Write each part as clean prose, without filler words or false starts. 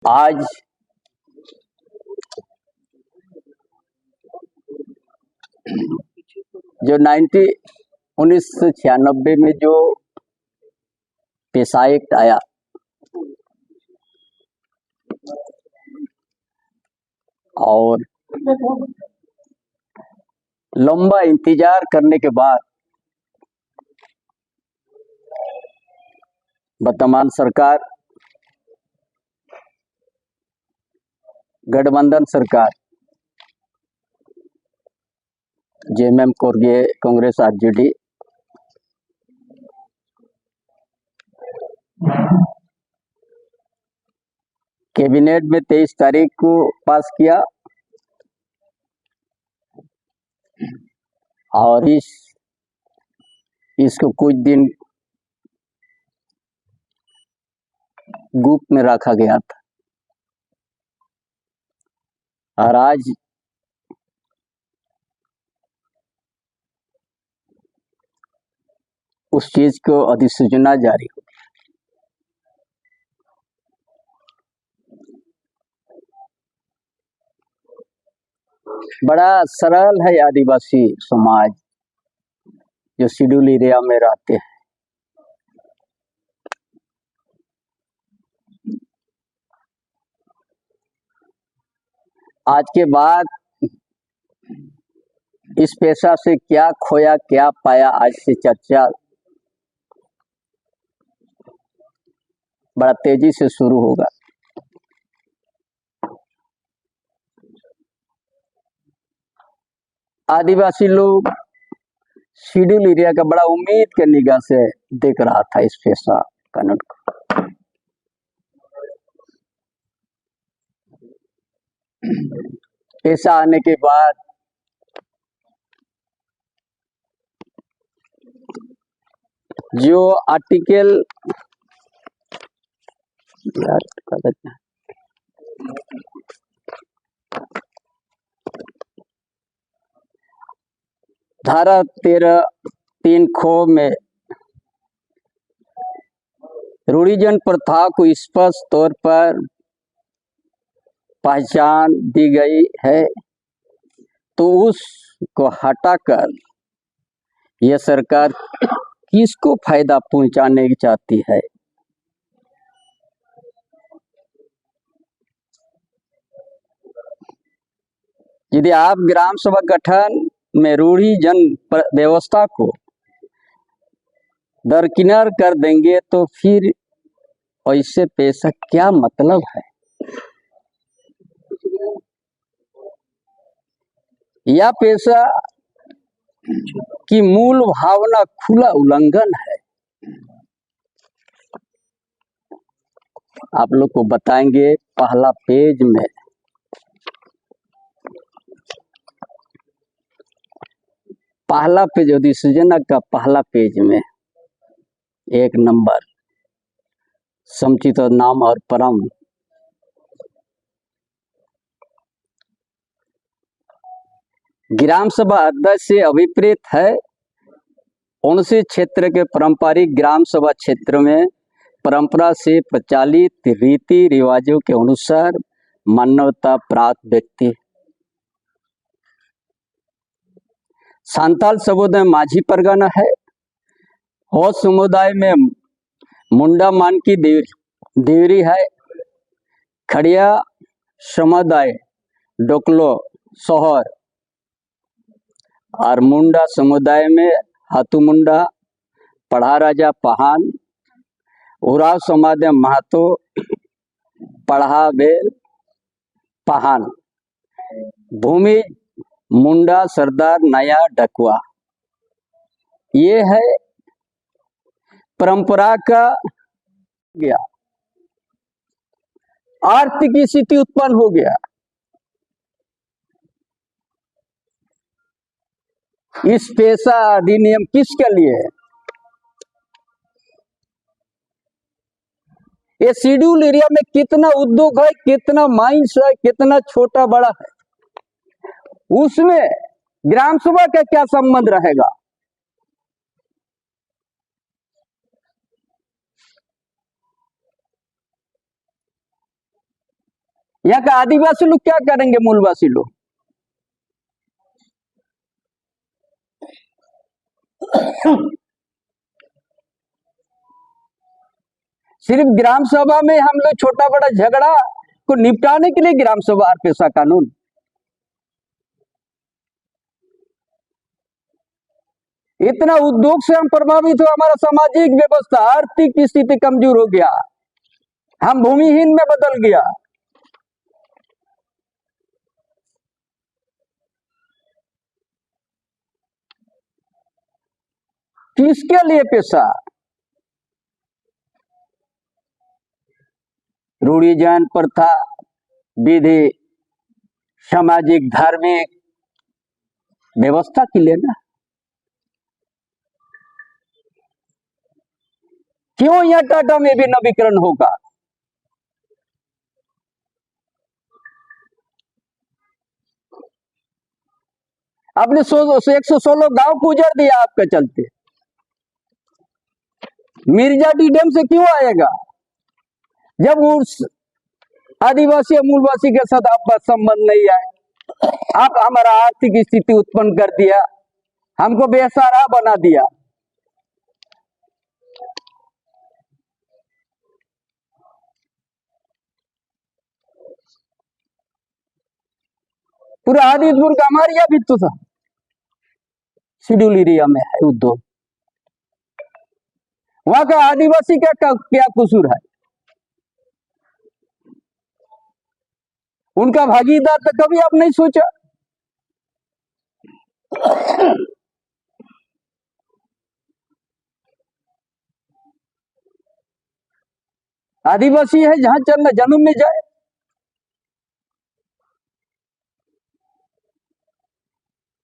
आज जो 1996 में जो पेशा एक्ट आया, और लंबा इंतजार करने के बाद वर्तमान सरकार, गठबंधन सरकार, जेएमएम कांग्रेस आरजेडी कैबिनेट में 23 तारीख को पास किया और इसको कुछ दिन गुप्त में रखा गया था। और आज उस चीज को अधिसूचना जारी हो। बड़ा सरल है आदिवासी समाज जो शेड्यूल एरिया में रहते हैं। आज के बाद इस पेशा से क्या खोया क्या पाया, आज से चर्चा बड़ा तेजी से शुरू होगा। आदिवासी लोग शेड्यूल एरिया का बड़ा उम्मीद के निगाह से देख रहा था इस पेशा कानून को। पेशा आने के बाद जो आर्टिकल धारा 13(3) खो में रूढ़िजन प्रथा को स्पष्ट तौर पर पहचान दी गई है, तो उसको हटाकर यह सरकार किसको फायदा पहुंचाने की चाहती है। यदि आप ग्राम सभा गठन में रूढ़िजन व्यवस्था को दरकिनार कर देंगे तो फिर ऐसे पेशा क्या मतलब है। यह पेशा की मूल भावना खुला उल्लंघन है। आप लोग को बताएंगे पहला पेज में अधिसूचना का पहला पेज में 1 नंबर समुचित नाम और परम ग्राम सभा अध्यक्ष से अभिप्रेत है। उनसे क्षेत्र के पारंपरिक ग्राम सभा क्षेत्र में परंपरा से प्रचलित रीति रिवाजों के अनुसार मान्यता प्राप्त व्यक्ति। संथाल समुदाय माझी परगना है। हो समुदाय में मुंडा मान की देवरी है। खड़िया समुदाय डोकलो शहर और मुंडा समुदाय में हाथू मुंडा, पढ़ा राजा पहान, उराव समुदाय महतो, पढ़ा बेल पहान, भूमि मुंडा सरदार नया डकवा। ये है परंपरा का गया। आर्थिक स्थिति उत्पन्न हो गया। इस पेशा अधिनियम किसके लिए है? ये शेड्यूल एरिया में कितना उद्योग है, कितना माइंस है, कितना छोटा बड़ा है, उसमें ग्राम सभा का क्या संबंध रहेगा। यहाँ का आदिवासी लोग क्या करेंगे? मूलवासी लोग सिर्फ ग्राम सभा में हम लोग छोटा बड़ा झगड़ा को निपटाने के लिए ग्राम सभा और पेशा कानून, इतना उद्योग से हम प्रभावित हो, हमारा सामाजिक व्यवस्था आर्थिक स्थिति कमजोर हो गया, हम भूमिहीन में बदल गया। किसके लिए पेशा? रूढ़ी जैन प्रथा, विधि, सामाजिक धार्मिक व्यवस्था के लिए ना। क्यों यह टाटा में भी नवीकरण होगा? आपने 116 गांव को उजाड़ दिया आपके चलते। मिर्जाडी डैम से क्यों आएगा? जब उस आदिवासी या मूलवासी के साथ आपका संबंध नहीं आए, आप हमारा आर्थिक स्थिति उत्पन्न कर दिया, हमको बेसहारा बना दिया। पूरा आदितपुर का हमारे यहाँ भी तो था, शेड्यूल एरिया में है उद्योग, वहां का आदिवासी का क्या कसूर है? उनका भागीदार तो कभी आप नहीं सोचा? आदिवासी है जहां चलना जन्म में जाए।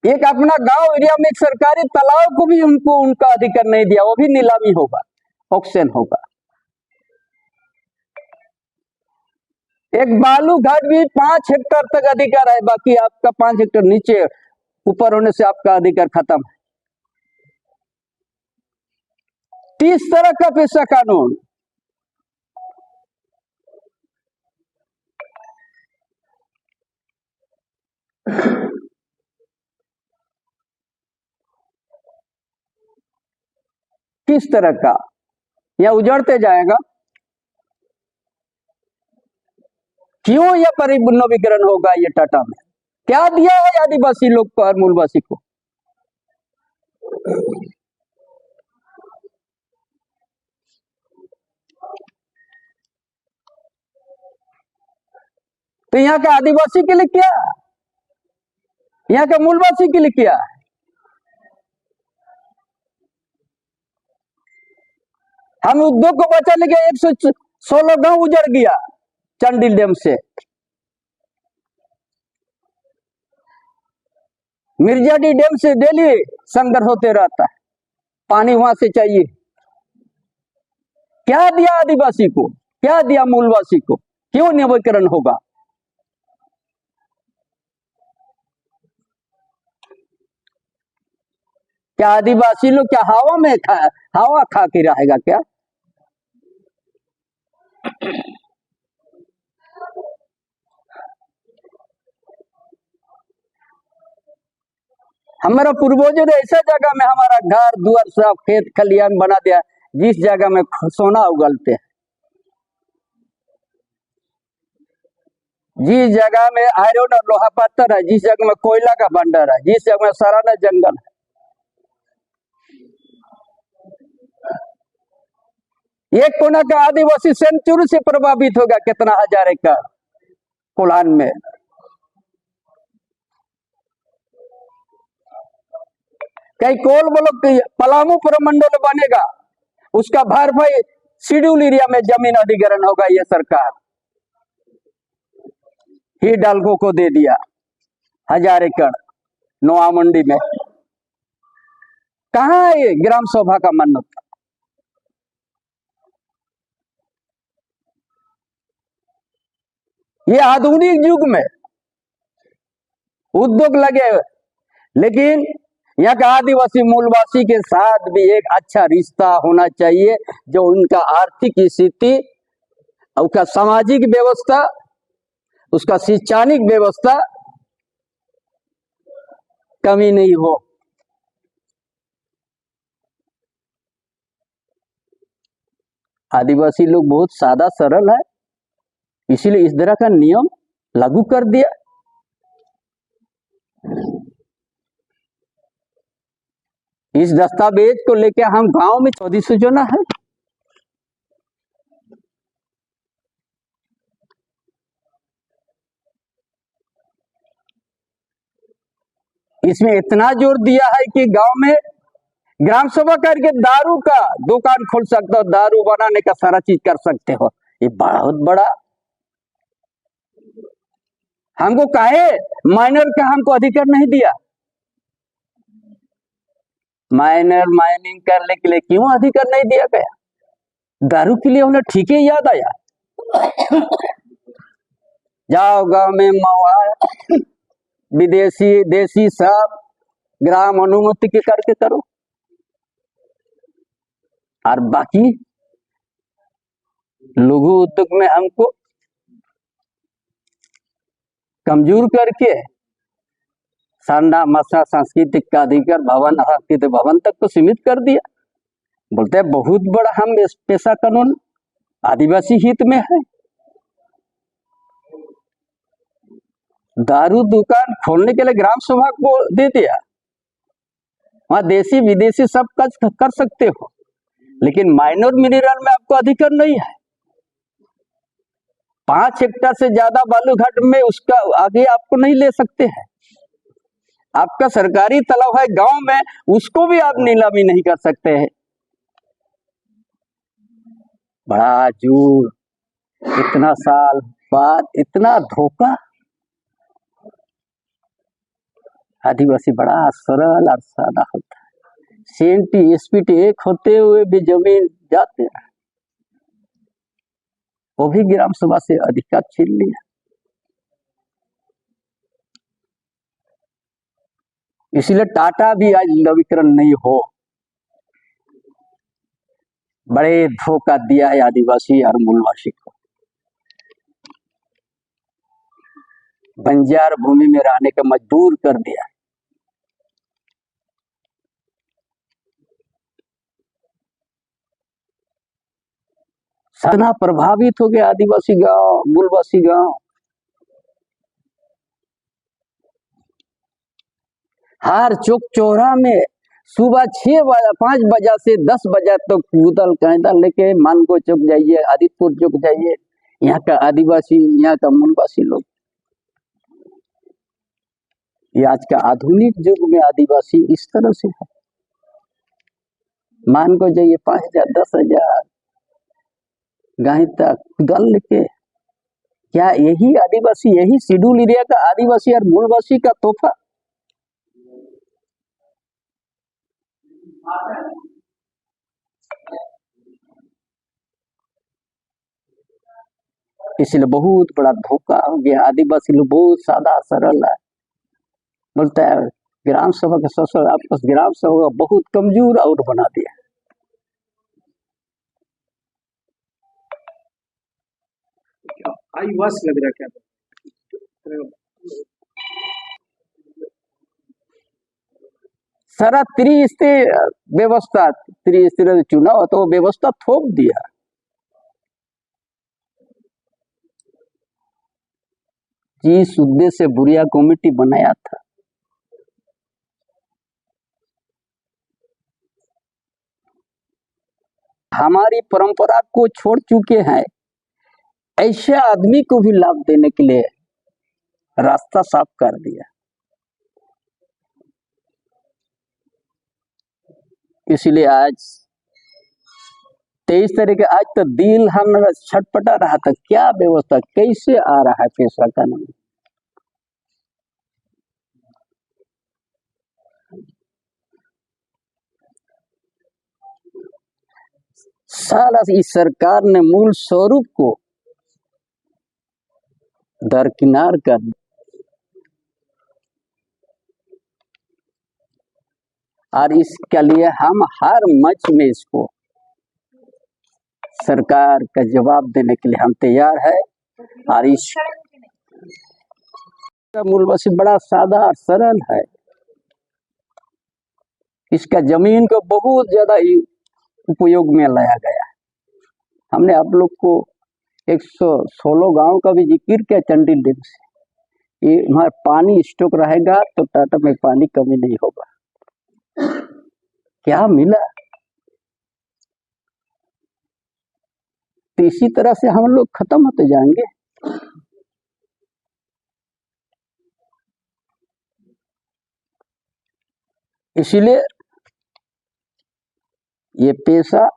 एक अपना गांव एरिया में एक सरकारी तालाब को भी उनको उनका अधिकार नहीं दिया, वो भी नीलामी होगा, ऑक्शन होगा। एक बालू घाट भी 5 हेक्टेयर तक अधिकार है, बाकी आपका 5 हेक्टेयर नीचे ऊपर होने से आपका अधिकार खत्म है। 30 तरह का पेशा कानून, किस तरह का यह उजड़ते जाएगा? क्यों यह परिनवीकरण होगा? ये टाटा में क्या दिया है आदिवासी लोग को और मूलवासी को? तो यहाँ का आदिवासी के लिए क्या, यहाँ का मूलवासी के लिए क्या? हम उद्योग को बचा लेके 116 गांव उजड़ गया चंडील डैम से। मिर्जाडी डैम से डेली संघर्ष होते रहता है, पानी वहां से चाहिए। क्या दिया आदिवासी को, क्या दिया मूलवासी को? क्यों नवीकरण होगा? क्या आदिवासी लोग क्या हवा में हवा खा के रहेगा क्या? हमारा पूर्वजों ने ऐसा जगह में हमारा घर दुआर सब खेत खलियान बना दिया जिस जगह में सोना उगलते हैं, जिस जगह में आयरन और लोहा पत्थर है, जिस जगह में कोयला का भंडार है, जिस जगह में सराना जंगल है। एक कोना का आदिवासी सेंचुरी से प्रभावित होगा, कितना हजार एकड़ कोल्हान में। कई कोल ब्लॉक पलामू प्रमंडल बनेगा, उसका भरपाई शेड्यूल एरिया में जमीन अधिग्रहण होगा। ये सरकार ही डालगो को दे दिया 1000 एकड़ नोआ मंडी में। कहां है ये ग्राम सभा का मन्नत? ये आधुनिक युग में उद्योग लगे, लेकिन यहाँ का आदिवासी मूलवासी के साथ भी एक अच्छा रिश्ता होना चाहिए, जो उनका आर्थिक स्थिति, उनका सामाजिक व्यवस्था उसका शैक्षणिक व्यवस्था कमी नहीं हो। आदिवासी लोग बहुत सादा सरल है, इसीलिए इस तरह का नियम लागू कर दिया। इस दस्तावेज को लेकर हम गांव में 1400 जना है। इसमें इतना जोर दिया है कि गांव में ग्राम सभा करके दारू का दुकान खोल सकते हो, दारू बनाने का सारा चीज कर सकते हो। ये बहुत बड़ा हमको काहे माइनर का हमको अधिकार नहीं दिया। माइनर माइनिंग करने के लिए क्यों अधिकार नहीं दिया गया? दारू के लिए उन्हें ठीक ही याद आया। जाओ गांव में महुआ विदेशी देसी सब ग्राम अनुमति के करके करो, और बाकी लघु उद्योग में हमको कमजोर करके सांडा मसा सांस्कृतिक का अधिकार भवन सांस्कृतिक भवन तक तो सीमित कर दिया। बोलते हैं बहुत बड़ा हम पेशा कानून आदिवासी हित में है। दारू दुकान खोलने के लिए ग्राम सभा को दे दिया, वहां देसी विदेशी सब कर सकते हो, लेकिन माइनर मिनरल में आपको अधिकार नहीं है। 5 हेक्टेयर से ज्यादा बालूघाट में उसका आगे आपको नहीं ले सकते हैं। आपका सरकारी तालाब है गांव में, उसको भी आप नीलामी नहीं कर सकते हैं। बड़ा झूठ, इतना साल बाद इतना धोखा। आदिवासी बड़ा सरल और सादा होता है। सीएनटी एसपीटी एक होते हुए भी जमीन जाते हैं, वो भी ग्राम सभा से अधिकार छीन लिया। इसलिए टाटा भी आज नवीकरण नहीं हो। बड़े धोखा दिया है आदिवासी और मूलवासी को। बंजार भूमि में रहने का मजबूर कर दिया। इतना प्रभावित हो गया आदिवासी गांव मूलवासी गांव। हर चौक चौरा में सुबह 6 बजे 5 बजे से 10 बजे तक कूदल कायदा लेके मानगो चौक जाइए, आदिपुर चौक जाइए, यहाँ का आदिवासी यहाँ का मूलवासी लोग। ये आज का आधुनिक युग में आदिवासी इस तरह से है। मान को जाइए 5,000 10,000 गाय तक कुदाल लेके। क्या यही आदिवासी, यही शेड्यूल एरिया का आदिवासी और मूलवासी का तोहफा? इसलिए बहुत बड़ा धोखा हो गया। आदिवासी लोग बहुत सादा सरल है। बोलता है ग्राम सभा के ससुर आपस ग्राम सभा बहुत कमजोर और बना दिया। लग रहा क्या सारा त्रिस्तरीय व्यवस्था, त्रिस्तरीय चुनाव तो व्यवस्था थोप दिया। जिस उद्देश्य से बुरिया कमेटी बनाया था, हमारी परंपरा को छोड़ चुके हैं, ऐसे आदमी को भी लाभ देने के लिए रास्ता साफ कर दिया। इसलिए आज 23 तारीख आज तो दिल हम छटपटा रहा था, क्या व्यवस्था कैसे आ रहा है पेशा कानून। सारा इस सरकार ने मूल स्वरूप को दरकिनार कर दिया। और इसके लिए हम हर मंच में इसको सरकार का जवाब देने के लिए हम तैयार है। और इस मूलवासी बड़ा सादा और सरल है। इसका जमीन को बहुत ज्यादा उपयोग में लाया गया है। हमने आप लोग को 116 गांव का भी जिक्र किया चंडी डैम से। ये हमारा पानी स्टॉक रहेगा तो टाटा में पानी कमी नहीं होगा। क्या मिला? तो इसी तरह से हम लोग खत्म होते जाएंगे। इसीलिए ये पेशा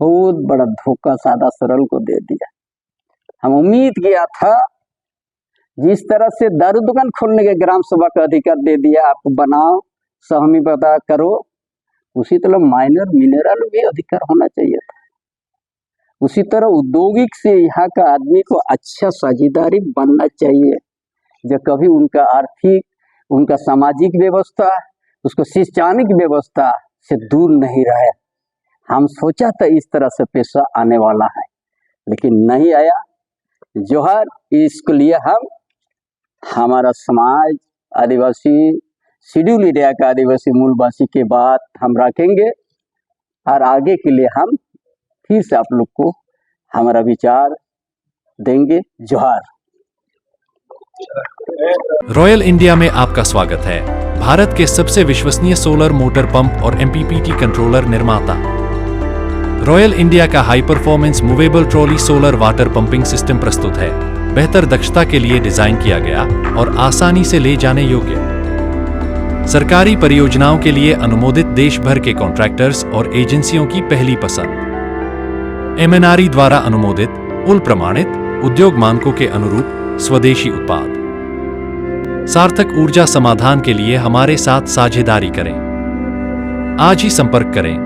बहुत बड़ा धोखा सादा सरल को दे दिया। हम उम्मीद किया था जिस तरह से दारू दुकान खोलने के ग्राम सभा का अधिकार दे दिया, आप बनाओ सहमी पता करो, उसी तरह माइनर मिनरल भी अधिकार होना चाहिए था। उसी तरह औद्योगिक से यहाँ का आदमी को अच्छा साझेदारी बनना चाहिए, जो कभी उनका आर्थिक, उनका सामाजिक व्यवस्था, उसको शैक्षणिक व्यवस्था से दूर नहीं रहे। हम सोचा था इस तरह से पेशा आने वाला है, लेकिन नहीं आया। जोहर, इसके लिए हमारा समाज आदिवासी शेड्यूल एरिया का आदिवासी मूलवासी के बात हम रखेंगे और आगे के लिए हम फिर से आप लोग को हमारा विचार देंगे। जोहार। रॉयल इंडिया में आपका स्वागत है। भारत के सबसे विश्वसनीय सोलर मोटर पंप और MPPT कंट्रोलर निर्माता रॉयल इंडिया का high performance movable trolley solar water pumping system प्रस्तुत है। बेहतर दक्षता के लिए डिजाइन किया गया और आसानी से ले जाने योग्य। सरकारी परियोजनाओं के लिए अनुमोदित देश भर के कॉन्ट्रैक्टर्स और एजेंसियों की पहली पसंद। MNRE द्वारा अनुमोदित, उल प्रमाणित, उद्योग मानकों के अनुरूप स्वदेशी उत्पाद। सार्थक ऊर्जा समाधान के लिए हमारे साथ साझेदारी करें। आज ही संपर्क करें।